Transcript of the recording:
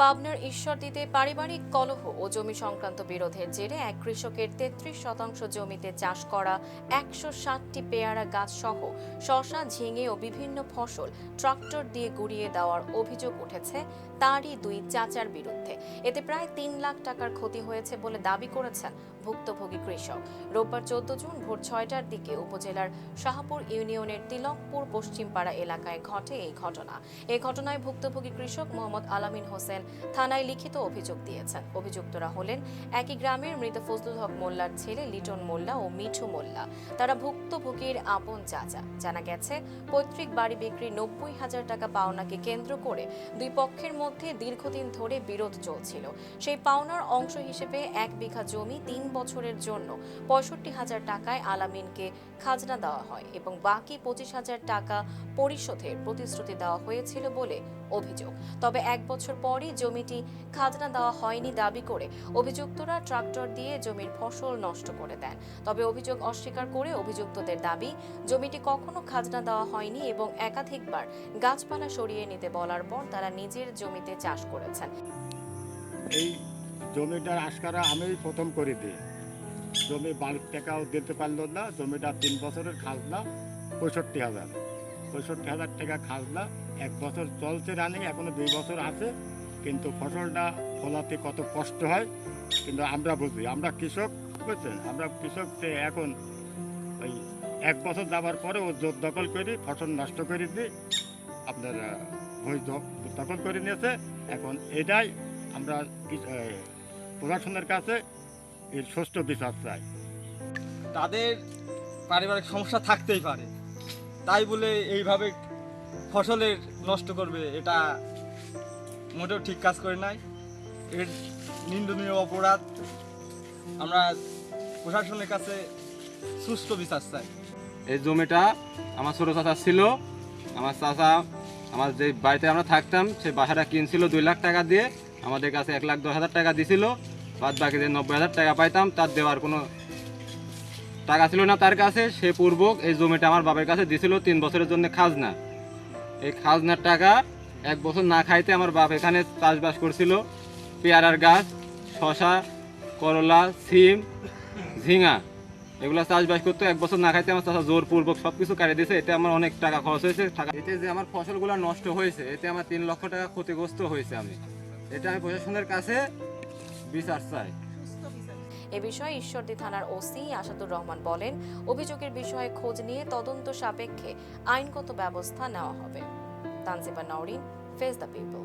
পাবনার ঈশ্বরদীতে পারিবারিক কলহ ও জমি সংক্রান্ত বিরোধের জেরে এক কৃষকের ৩৩% জমিতে চাষ করা ১৬০টি পেয়ারা গাছ সহ শসা, ঝিঙে ও বিভিন্ন ফসল ট্রাক্টর দিয়ে গুড়িয়ে দেওয়ার অভিযোগ উঠেছে তারই দুই চাচার বিরুদ্ধে। এতে প্রায় ৩ লাখ টাকার ক্ষতি হয়েছে বলে দাবি করেছেন ভুক্তভোগী কৃষক। রোববার ১৪ জুন ভোর ৬টার দিকে উপজেলার শাহপুর ইউনিয়নের তিলকপুর পশ্চিমপাড়া এলাকায় ঘটে এই ঘটনা। এই ঘটনায় ভুক্তভোগী কৃষক মোহাম্মদ আলামিন হোসেন থানায় লিখিত অভিযোগ দিয়েছেন। অভিযুক্তরা হলেন একই গ্রামের মৃত ফজলুল হক মোল্লার ছেলে লিটন মোল্লা ও মিঠু মোল্লা। তারা ভুক্তভোগীর আপন চাচা। জানা গেছে, পৈতৃক বাড়ি বিক্রি ৯০,০০০ টাকা পাওনাকে কেন্দ্র করে দুই পক্ষের মধ্যে দীর্ঘদিন ধরে বিরোধ চলছিল। সেই পাওনার অংশ হিসেবে ১ বিঘা জমি ৩ বছরের জন্য ৬৫,০০০ টাকায় আলামিনকে খাজনা দেওয়া হয় এবং বাকি ২৫,০০০ টাকা পরিশোধের প্রতিশ্রুতি দেওয়া হয়েছিল বলে অভিযোগ। তবে ১ বছর পরই জমিটি খাজনা দেওয়া হয়নি দাবি করে অভিযুক্তরা ট্রাক্টর দিয়ে জমির ফসল নষ্ট করে দেন। তবে অভিযোগ অস্বীকার করে অভিযুক্তদের দাবি, জমিটি কখনো খাজনা দেওয়া হয়নি এবং একাধিকবার গাছপালা সরিয়ে নিতে বলার পর তারা নিজের জমিতে চাষ করেছেন। এই জমিটার আশকারা আমি প্রথম করে দিই। জমি বাড়ির টাকাও দিতে পারল না। জমিটা ৩ বছরের খাজনা ৬৫,০০০ টাকা খাজনা। ১ বছর চলছে রানিং, এখনো ২ বছর আছে। কিন্তু ফসলটা ফলাতে কত কষ্ট হয় কিন্তু আমরা বুঝি। আমরা কৃষক, বুঝছেন, আমরা কৃষক। এখন ওই ১ বছর যাবার পরে ও জোর দখল করি, ফসল নষ্ট করে দিই, আপনার ভূমি দখল করে নিয়েছে। এখন এটাই আমরা প্রশাসনের কাছে এর সুষ্ঠু বিচার চাই। তাদের পারিবারিক সমস্যা থাকতেই পারে, তাই বলে এইভাবে ফসলের নষ্ট করবে, এটা মোটেও ঠিক কাজ করে নাই। এর নিন্দনীয় অপরাধ। আমরা প্রশাসনের কাছে সুষ্ঠু বিচার চাই। এই জমিটা আমার ছোটো চাচা ছিল। আমার চাচা আমার যে বাড়িতে আমরা থাকতাম সেই বাসাটা কিনছিল ২ লাখ টাকা দিয়ে, আমাদের কাছে ১,১০,০০০ টাকা দিছিল। বাদ বাকি যে ৯০,০০০ টাকা পাইতাম তার দেওয়ার কোনো টাকা ছিল না তার কাছে। সে পূর্বক এই জমিটা আমার বাবার কাছে দিছিল ৩ বছরের জন্য খাজনা। এই খাজনার টাকা ১ বছর না খাইতে আমার বাপ এখানে চাষবাস করছিল। পেয়ারার গাছ, শসা, করলা, সিম, ঝিঙা এগুলো চাষবাস করতে ১ বছর না খাইতে আমার চাষা জোরপূর্বক সব কিছু কাটিয়ে দিয়েছে। এতে আমার অনেক টাকা খরচ হয়েছে। এতে যে আমার ফসলগুলো নষ্ট হয়েছে, এতে আমার ৩ লক্ষ টাকা ক্ষতিগ্রস্ত হয়েছে। এটা আমি প্রশাসনের কাছে বিচার চাই। এ বিষয়ে ঈশ্বরদী থানার ওসি আসাদুর রহমান বলেন, অভিযোগের বিষয়ে খোঁজ নিয়ে তদন্ত সাপেক্ষে আইনগত ব্যবস্থা নেওয়া হবে। Tanjiba Nowrin, face the people.